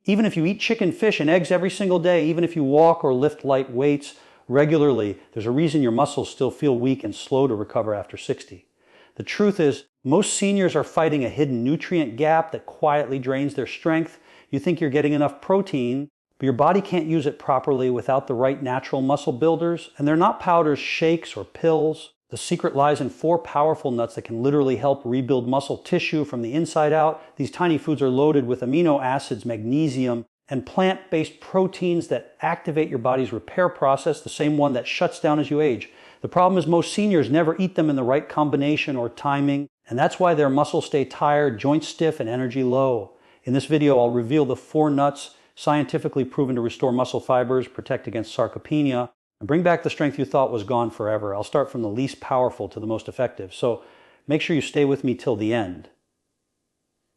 Even if you eat chicken, fish, and eggs every single day, even if you walk or lift light weights regularly, there's a reason your muscles still feel weak and slow to recover after 60. The truth is, most seniors are fighting a hidden nutrient gap that quietly drains their strength. You think you're getting enough protein, but your body can't use it properly without the right natural muscle builders, and they're not powders, shakes, or pills. The secret lies in 4 powerful nuts that can literally help rebuild muscle tissue from the inside out. These tiny foods are loaded with amino acids, magnesium, and plant-based proteins that activate your body's repair process, the same one that shuts down as you age. The problem is most seniors never eat them in the right combination or timing, and that's why their muscles stay tired, joints stiff, and energy low. In this video, I'll reveal the 4 nuts scientifically proven to restore muscle fibers, protect against sarcopenia, and bring back the strength you thought was gone forever. I'll start from the least powerful to the most effective, so make sure you stay with me till the end.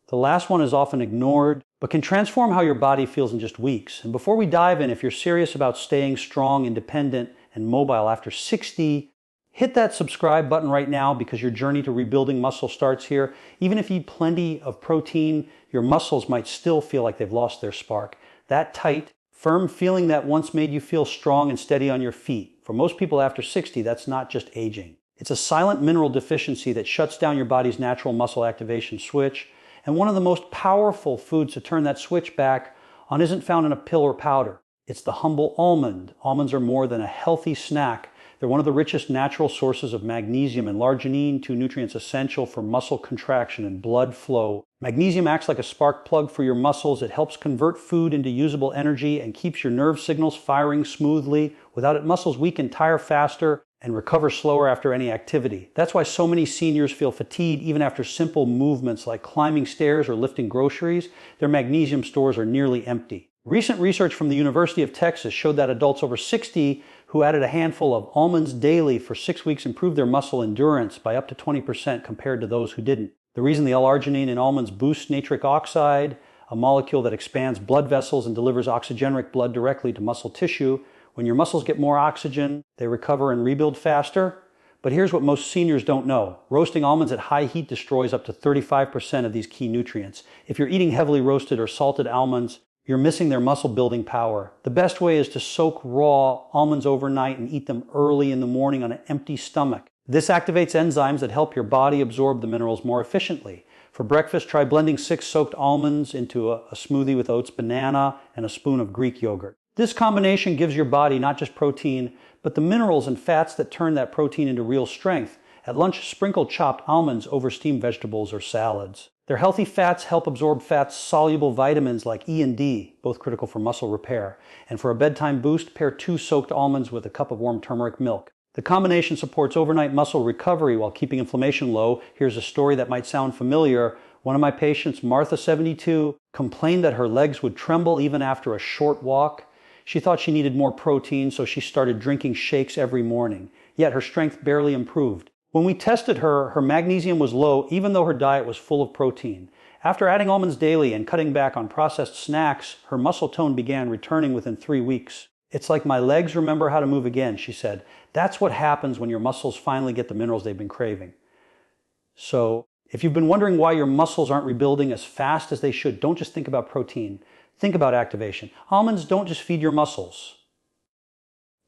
The last one is often ignored, but can transform how your body feels in just weeks. And before we dive in, if you're serious about staying strong, independent, and mobile after 60, hit that subscribe button right now because your journey to rebuilding muscle starts here. Even if you eat plenty of protein, your muscles might still feel like they've lost their spark. That tight, firm feeling that once made you feel strong and steady on your feet. For most people after 60, that's not just aging. It's a silent mineral deficiency that shuts down your body's natural muscle activation switch. And one of the most powerful foods to turn that switch back on isn't found in a pill or powder. It's the humble almond. Almonds are more than a healthy snack. They're one of the richest natural sources of magnesium and arginine, 2 nutrients essential for muscle contraction and blood flow. Magnesium acts like a spark plug for your muscles. It helps convert food into usable energy and keeps your nerve signals firing smoothly. Without it, muscles weaken, tire faster, and recover slower after any activity. That's why so many seniors feel fatigued even after simple movements like climbing stairs or lifting groceries. Their magnesium stores are nearly empty. Recent research from the University of Texas showed that adults over 60 who added a handful of almonds daily for 6 weeks improved their muscle endurance by up to 20% compared to those who didn't. The reason the L-arginine in almonds boosts nitric oxide, a molecule that expands blood vessels and delivers oxygenic blood directly to muscle tissue. When your muscles get more oxygen, they recover and rebuild faster. But here's what most seniors don't know. Roasting almonds at high heat destroys up to 35% of these key nutrients. If you're eating heavily roasted or salted almonds, you're missing their muscle building power. The best way is to soak raw almonds overnight and eat them early in the morning on an empty stomach. This activates enzymes that help your body absorb the minerals more efficiently. For breakfast, try blending 6 soaked almonds into a smoothie with oats, banana, and a spoon of Greek yogurt. This combination gives your body not just protein, but the minerals and fats that turn that protein into real strength. At lunch, sprinkle chopped almonds over steamed vegetables or salads. Their healthy fats help absorb fat-soluble vitamins like E and D, both critical for muscle repair. And for a bedtime boost, pair 2 soaked almonds with a cup of warm turmeric milk. The combination supports overnight muscle recovery while keeping inflammation low. Here's a story that might sound familiar. One of my patients, Martha, 72, complained that her legs would tremble even after a short walk. She thought she needed more protein, so she started drinking shakes every morning. Yet her strength barely improved. When we tested her, her magnesium was low even though her diet was full of protein. After adding almonds daily and cutting back on processed snacks, her muscle tone began returning within 3 weeks. It's like my legs remember how to move again, she said. That's what happens when your muscles finally get the minerals they've been craving. So, if you've been wondering why your muscles aren't rebuilding as fast as they should, don't just think about protein. Think about activation. Almonds don't just feed your muscles.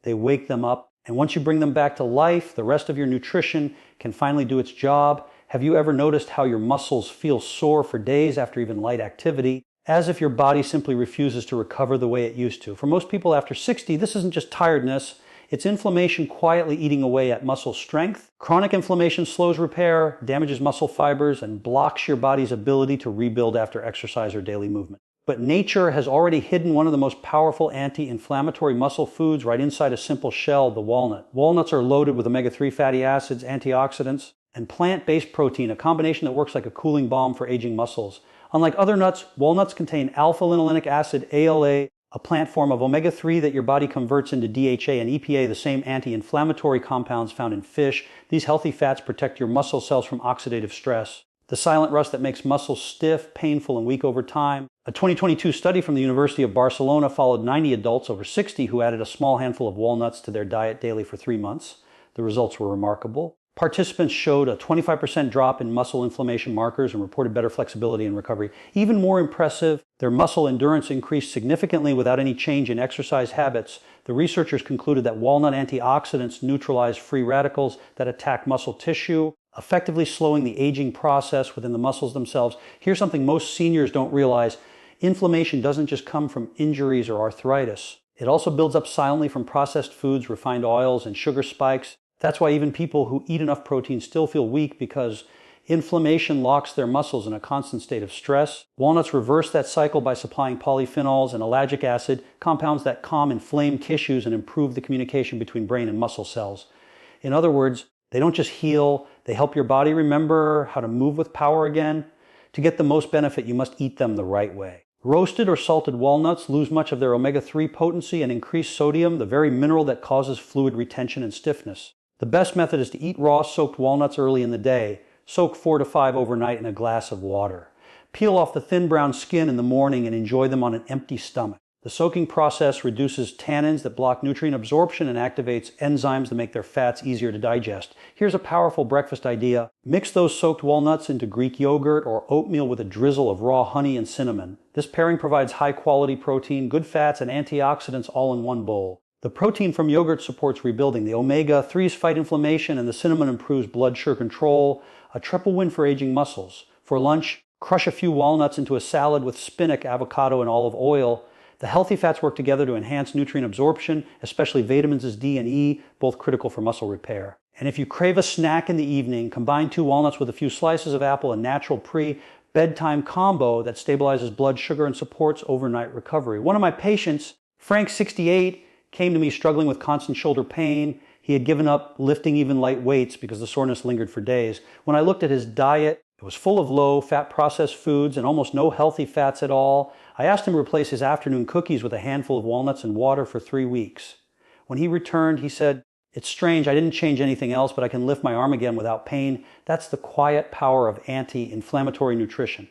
They wake them up. And once you bring them back to life, the rest of your nutrition can finally do its job. Have you ever noticed how your muscles feel sore for days after even light activity? As if your body simply refuses to recover the way it used to. For most people after 60, this isn't just tiredness. It's inflammation quietly eating away at muscle strength. Chronic inflammation slows repair, damages muscle fibers, and blocks your body's ability to rebuild after exercise or daily movement. But nature has already hidden one of the most powerful anti-inflammatory muscle foods right inside a simple shell, the walnut. Walnuts are loaded with omega-3 fatty acids, antioxidants, and plant-based protein, a combination that works like a cooling balm for aging muscles. Unlike other nuts, walnuts contain alpha-linolenic acid, ALA, a plant form of omega-3 that your body converts into DHA and EPA, the same anti-inflammatory compounds found in fish. These healthy fats protect your muscle cells from oxidative stress. The silent rust that makes muscles stiff, painful, and weak over time. A 2022 study from the University of Barcelona followed 90 adults over 60 who added a small handful of walnuts to their diet daily for 3 months. The results were remarkable. Participants showed a 25% drop in muscle inflammation markers and reported better flexibility and recovery. Even more impressive, their muscle endurance increased significantly without any change in exercise habits. The researchers concluded that walnut antioxidants neutralize free radicals that attack muscle tissue, effectively slowing the aging process within the muscles themselves. Here's something most seniors don't realize. Inflammation doesn't just come from injuries or arthritis. It also builds up silently from processed foods, refined oils, and sugar spikes. That's why even people who eat enough protein still feel weak, because inflammation locks their muscles in a constant state of stress. Walnuts reverse that cycle by supplying polyphenols and ellagic acid, compounds that calm inflamed tissues and improve the communication between brain and muscle cells. In other words, they don't just heal, they help your body remember how to move with power again. To get the most benefit, you must eat them the right way. Roasted or salted walnuts lose much of their omega-3 potency and increase sodium, the very mineral that causes fluid retention and stiffness. The best method is to eat raw soaked walnuts early in the day. Soak 4 to 5 overnight in a glass of water. Peel off the thin brown skin in the morning and enjoy them on an empty stomach. The soaking process reduces tannins that block nutrient absorption and activates enzymes that make their fats easier to digest. Here's a powerful breakfast idea. Mix those soaked walnuts into Greek yogurt or oatmeal with a drizzle of raw honey and cinnamon. This pairing provides high-quality protein, good fats, and antioxidants all in one bowl. The protein from yogurt supports rebuilding. The omega-3s fight inflammation, and the cinnamon improves blood sugar control. A triple win for aging muscles. For lunch, crush a few walnuts into a salad with spinach, avocado, and olive oil. The healthy fats work together to enhance nutrient absorption, especially vitamins D and E, both critical for muscle repair. And if you crave a snack in the evening, combine 2 walnuts with a few slices of apple, a natural pre-bedtime combo that stabilizes blood sugar and supports overnight recovery. One of my patients, Frank, 68, came to me struggling with constant shoulder pain. He had given up lifting even light weights because the soreness lingered for days. When I looked at his diet, it was full of low-fat processed foods and almost no healthy fats at all. I asked him to replace his afternoon cookies with a handful of walnuts and water for 3 weeks. When he returned, he said, "It's strange, I didn't change anything else, but I can lift my arm again without pain." That's the quiet power of anti-inflammatory nutrition.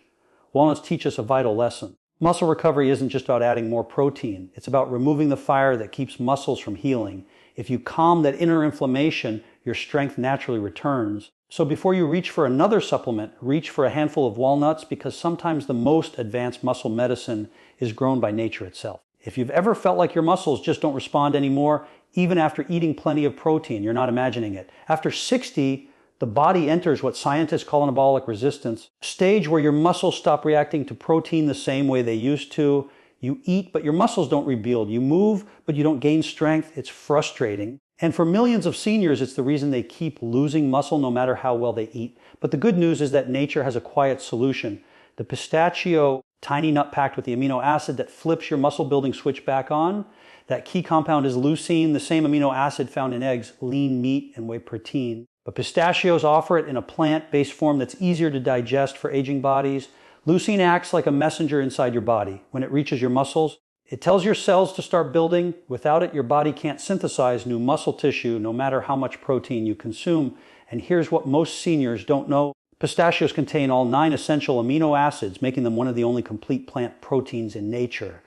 Walnuts teach us a vital lesson. Muscle recovery isn't just about adding more protein. It's about removing the fire that keeps muscles from healing. If you calm that inner inflammation, your strength naturally returns. So before you reach for another supplement, reach for a handful of walnuts, because sometimes the most advanced muscle medicine is grown by nature itself. If you've ever felt like your muscles just don't respond anymore, even after eating plenty of protein, you're not imagining it. After 60, the body enters what scientists call anabolic resistance, a stage where your muscles stop reacting to protein the same way they used to. You eat, but your muscles don't rebuild. You move, but you don't gain strength. It's frustrating. And for millions of seniors, it's the reason they keep losing muscle no matter how well they eat. But the good news is that nature has a quiet solution. The pistachio, tiny nut packed with the amino acid that flips your muscle building switch back on. That key compound is leucine, the same amino acid found in eggs, lean meat, and whey protein. But pistachios offer it in a plant-based form that's easier to digest for aging bodies. Leucine acts like a messenger inside your body. When it reaches your muscles, it tells your cells to start building. Without it, your body can't synthesize new muscle tissue, no matter how much protein you consume. And here's what most seniors don't know. Pistachios contain all 9 essential amino acids, making them one of the only complete plant proteins in nature.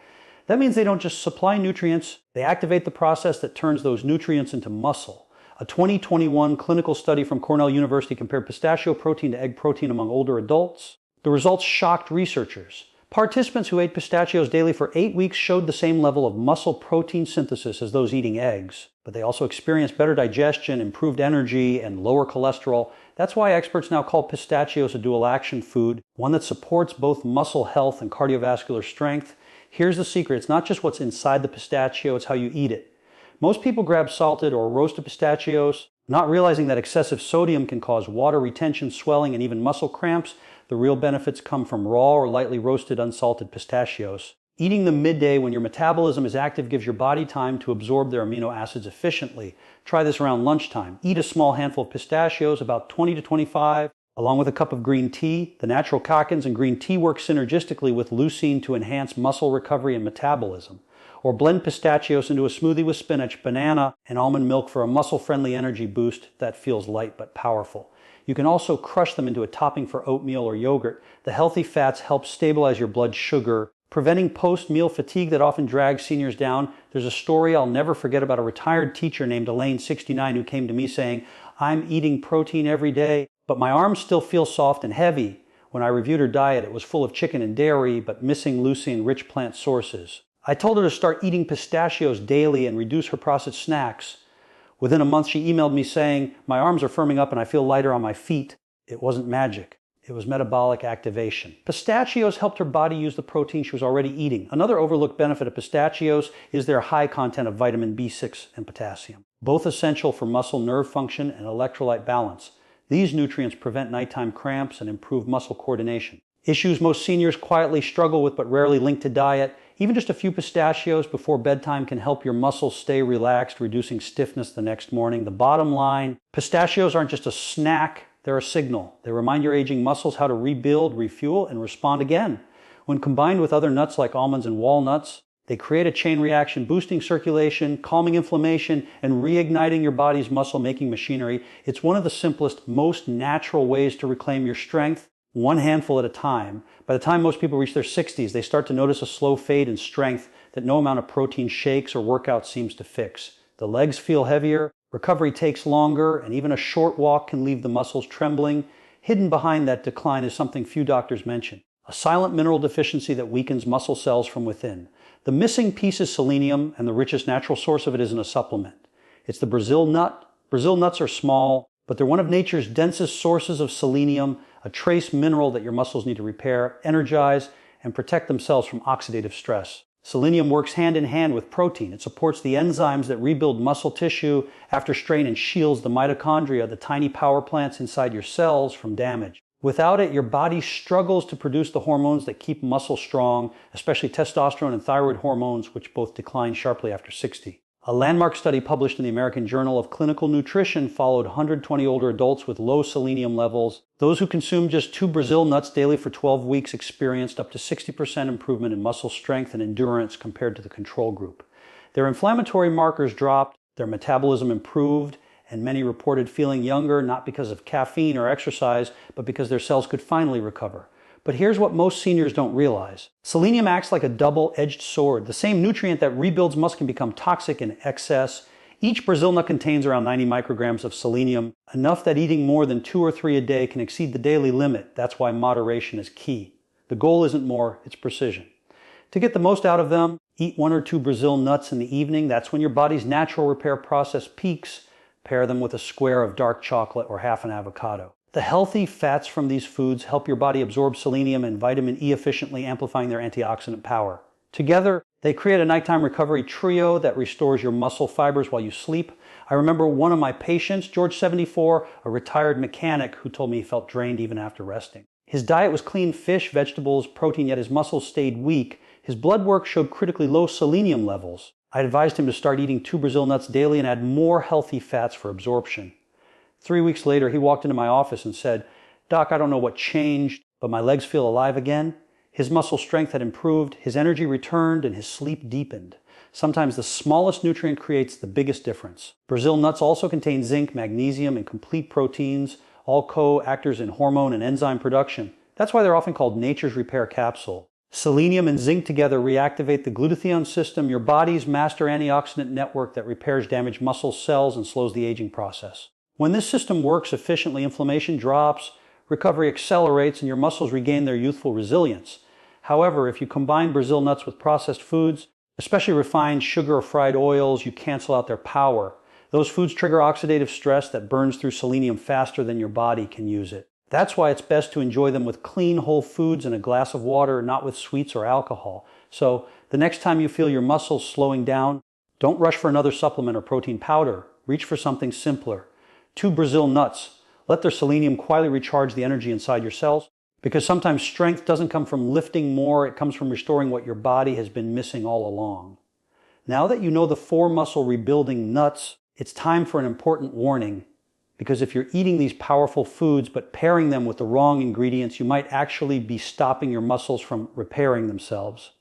That means they don't just supply nutrients, they activate the process that turns those nutrients into muscle. A 2021 clinical study from Cornell University compared pistachio protein to egg protein among older adults. The results shocked researchers. Participants who ate pistachios daily for 8 weeks showed the same level of muscle protein synthesis as those eating eggs, but they also experienced better digestion, improved energy, and lower cholesterol. That's why experts now call pistachios a dual action food, one that supports both muscle health and cardiovascular strength. Here's the secret. It's not just what's inside the pistachio, it's how you eat it. Most people grab salted or roasted pistachios, not realizing that excessive sodium can cause water retention, swelling, and even muscle cramps. The real benefits come from raw or lightly roasted unsalted pistachios. Eating them midday when your metabolism is active gives your body time to absorb their amino acids efficiently. Try this around lunchtime. Eat a small handful of pistachios, about 20 to 25, along with a cup of green tea. The natural catechins in green tea work synergistically with leucine to enhance muscle recovery and metabolism. Or blend pistachios into a smoothie with spinach, banana, and almond milk for a muscle-friendly energy boost that feels light but powerful. You can also crush them into a topping for oatmeal or yogurt. The healthy fats help stabilize your blood sugar, preventing post-meal fatigue that often drags seniors down. There's a story I'll never forget about a retired teacher named Elaine, 69, who came to me saying, I'm eating protein every day, but my arms still feel soft and heavy. When I reviewed her diet, it was full of chicken and dairy, but missing leucine-rich plant sources. I told her to start eating pistachios daily and reduce her processed snacks. Within a month, she emailed me saying, my arms are firming up and I feel lighter on my feet. It wasn't magic. It was metabolic activation. Pistachios helped her body use the protein she was already eating. Another overlooked benefit of pistachios is their high content of vitamin B6 and potassium, both essential for muscle nerve function and electrolyte balance. These nutrients prevent nighttime cramps and improve muscle coordination. Issues most seniors quietly struggle with but rarely link to diet. Even just a few pistachios before bedtime can help your muscles stay relaxed, reducing stiffness the next morning. The bottom line, pistachios aren't just a snack, they're a signal. They remind your aging muscles how to rebuild, refuel, and respond again. When combined with other nuts like almonds and walnuts, they create a chain reaction, boosting circulation, calming inflammation, and reigniting your body's muscle-making machinery. It's one of the simplest, most natural ways to reclaim your strength, one handful at a time. By the time most people reach their 60s, they start to notice a slow fade in strength that no amount of protein shakes or workout seems to fix. The legs feel heavier, recovery takes longer, and even a short walk can leave the muscles trembling. Hidden behind that decline is something few doctors mention: a silent mineral deficiency that weakens muscle cells from within. The missing piece is selenium, and the richest natural source of it isn't a supplement. It's the Brazil nut. Brazil nuts are small, but they're one of nature's densest sources of selenium, a trace mineral that your muscles need to repair, energize, and protect themselves from oxidative stress. Selenium works hand in hand with protein. It supports the enzymes that rebuild muscle tissue after strain and shields the mitochondria, the tiny power plants inside your cells, from damage. Without it, your body struggles to produce the hormones that keep muscle strong, especially testosterone and thyroid hormones, which both decline sharply after 60. A landmark study published in the American Journal of Clinical Nutrition followed 120 older adults with low selenium levels. Those who consumed just 2 Brazil nuts daily for 12 weeks experienced up to 60% improvement in muscle strength and endurance compared to the control group. Their inflammatory markers dropped, their metabolism improved, and many reported feeling younger, not because of caffeine or exercise, but because their cells could finally recover. But here's what most seniors don't realize. Selenium acts like a double-edged sword. The same nutrient that rebuilds muscle can become toxic in excess. Each Brazil nut contains around 90 micrograms of selenium, enough that eating more than 2 or 3 a day can exceed the daily limit. That's why moderation is key. The goal isn't more, it's precision. To get the most out of them, eat 1 or 2 Brazil nuts in the evening. That's when your body's natural repair process peaks. Pair them with a square of dark chocolate or half an avocado. The healthy fats from these foods help your body absorb selenium and vitamin E efficiently, amplifying their antioxidant power. Together, they create a nighttime recovery trio that restores your muscle fibers while you sleep. I remember one of my patients, George 74, a retired mechanic, who told me he felt drained even after resting. His diet was clean fish, vegetables, protein, yet his muscles stayed weak. His blood work showed critically low selenium levels. I advised him to start eating 2 Brazil nuts daily and add more healthy fats for absorption. 3 weeks later, he walked into my office and said, "Doc, I don't know what changed, but my legs feel alive again." His muscle strength had improved, his energy returned, and his sleep deepened. Sometimes the smallest nutrient creates the biggest difference. Brazil nuts also contain zinc, magnesium, and complete proteins, all co-actors in hormone and enzyme production. That's why they're often called nature's repair capsule. Selenium and zinc together reactivate the glutathione system, your body's master antioxidant network that repairs damaged muscle cells and slows the aging process. When this system works efficiently, inflammation drops, recovery accelerates, and your muscles regain their youthful resilience. However, if you combine Brazil nuts with processed foods, especially refined sugar or fried oils, you cancel out their power. Those foods trigger oxidative stress that burns through selenium faster than your body can use it. That's why it's best to enjoy them with clean, whole foods and a glass of water, not with sweets or alcohol. So, the next time you feel your muscles slowing down, don't rush for another supplement or protein powder. Reach for something simpler. 2 Brazil nuts. Let their selenium quietly recharge the energy inside your cells, because sometimes strength doesn't come from lifting more, it comes from restoring what your body has been missing all along. Now that you know the 4 muscle rebuilding nuts, it's time for an important warning. Because if you're eating these powerful foods but pairing them with the wrong ingredients, you might actually be stopping your muscles from repairing themselves.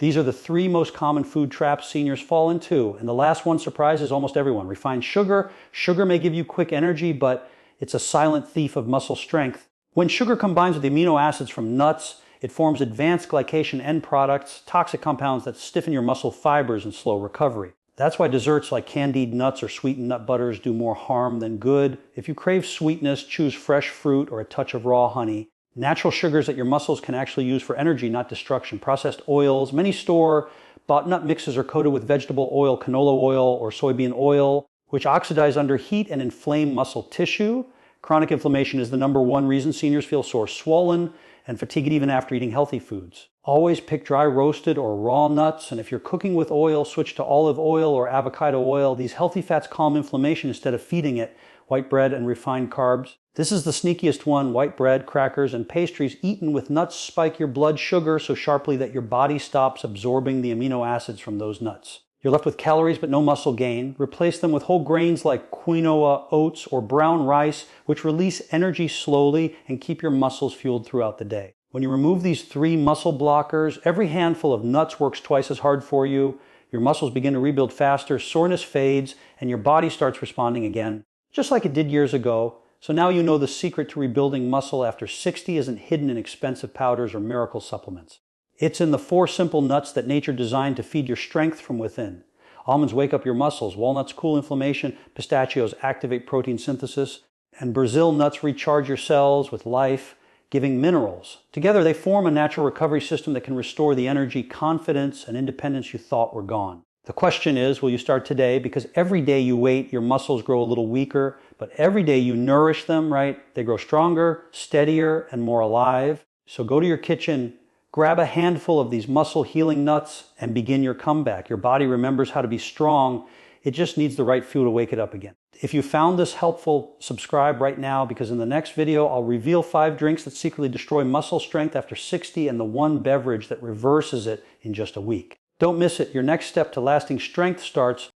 These are the 3 most common food traps seniors fall into, and the last one surprises almost everyone. Refined sugar. Sugar may give you quick energy, but it's a silent thief of muscle strength. When sugar combines with the amino acids from nuts, it forms advanced glycation end products, toxic compounds that stiffen your muscle fibers and slow recovery. That's why desserts like candied nuts or sweetened nut butters do more harm than good. If you crave sweetness, choose fresh fruit or a touch of raw honey. Natural sugars that your muscles can actually use for energy, not destruction. Processed oils. Many store-bought nut mixes are coated with vegetable oil, canola oil, or soybean oil, which oxidize under heat and inflame muscle tissue. Chronic inflammation is the #1 reason seniors feel sore, swollen, and fatigued even after eating healthy foods. Always pick dry roasted or raw nuts, and if you're cooking with oil, switch to olive oil or avocado oil. These healthy fats calm inflammation instead of feeding it. White bread and refined carbs. This is the sneakiest one. White bread, crackers, and pastries eaten with nuts spike your blood sugar so sharply that your body stops absorbing the amino acids from those nuts. You're left with calories but no muscle gain. Replace them with whole grains like quinoa, oats, or brown rice, which release energy slowly and keep your muscles fueled throughout the day. When you remove these 3 muscle blockers, every handful of nuts works twice as hard for you. Your muscles begin to rebuild faster, soreness fades, and your body starts responding again, just like it did years ago. So now you know the secret to rebuilding muscle after 60 isn't hidden in expensive powders or miracle supplements. It's in the 4 simple nuts that nature designed to feed your strength from within. Almonds wake up your muscles, walnuts cool inflammation, pistachios activate protein synthesis, and Brazil nuts recharge your cells with life, giving minerals. Together they form a natural recovery system that can restore the energy, confidence, and independence you thought were gone. The question is, will you start today? Because every day you wait, your muscles grow a little weaker, but every day you nourish them, right? They grow stronger, steadier, and more alive. So go to your kitchen, grab a handful of these muscle healing nuts, and begin your comeback. Your body remembers how to be strong. It just needs the right fuel to wake it up again. If you found this helpful, subscribe right now, because in the next video, I'll reveal 5 drinks that secretly destroy muscle strength after 60 and the 1 beverage that reverses it in just a week. Don't miss it. Your next step to lasting strength starts